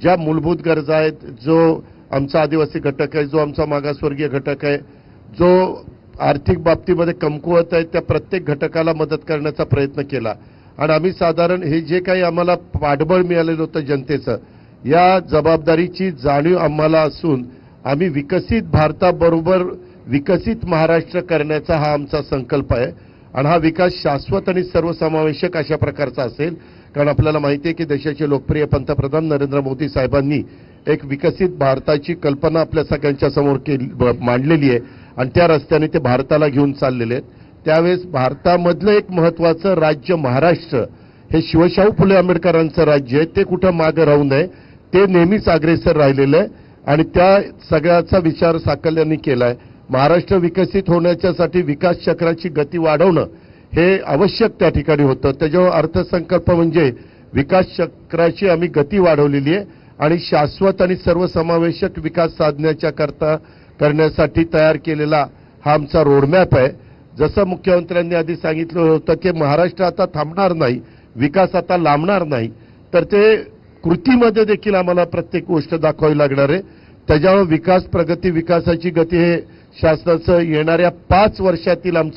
ज्या मूलभूत गरजा आहेत, जो आमचा आदिवासी घटक आहे, जो आमचा मागासवर्गीय घटक आहे, जो आर्थिक बाबतीमध्ये कमकुवत आहे, त्या प्रत्येक घटकाला मदत करण्याचा प्रयत्न केला. आणि आम्ही साधारण हे जे काही आम्हाला पाठबळ मिळालेलं होतं जनतेचं, या जबाबदारीची जाणीव आम्हाला असून आम्ही विकसित भारताबरोबर विकसित महाराष्ट्र करण्याचा हा आमचा संकल्प आहे. आणि हा विकास शाश्वत आणि सर्वसमावेशक अशा प्रकारचा असेल. कारण आपल्याला माहिती आहे की देशाचे लोकप्रिय पंतप्रधान नरेंद्र मोदी साहेबांनी एक विकसित भारताची कल्पना आपल्या सगळ्यांच्या समोर मांडलेली आहे आणि त्या रस्त्याने ते भारताला घेऊन चाललेले आहेत. त्यावेळेस भारतामधलं एक महत्वाचं राज्य महाराष्ट्र हे शिवशाहू फुले आंबेडकरांचं राज्य आहे. ते कुठं मागे राहू नये, ते नेहमीच अग्रेसर राहिलेलं आहे आणि त्या सगळ्याचा विचार साकल्याने केलाय. महाराष्ट्र विकसित होण्याच्यासाठी विकास चक्राची गती वाढवणं हे आवश्यक त्या ठिकाणी होतं. त्याच्यावर अर्थसंकल्प म्हणजे विकास चक्राची आम्ही गती वाढवलेली आहे आणि शाश्वत आणि सर्वसमावेशक विकास साधण्याच्या करण्यासाठी तयार केलेला हा आमचा रोडमॅप आहे. जसं मुख्यमंत्र्यांनी आधी सांगितलं होतं की महाराष्ट्र आता थांबणार नाही, विकास आता लांबणार नाही, तर ते कृतीमध्ये देखील आम्हाला प्रत्येक गोष्ट दाखवावी लागणार आहे. त्याच्यावर विकास प्रगती विकासाची गती हे शासनाचं येणाऱ्या 5 वर्षातील आमचं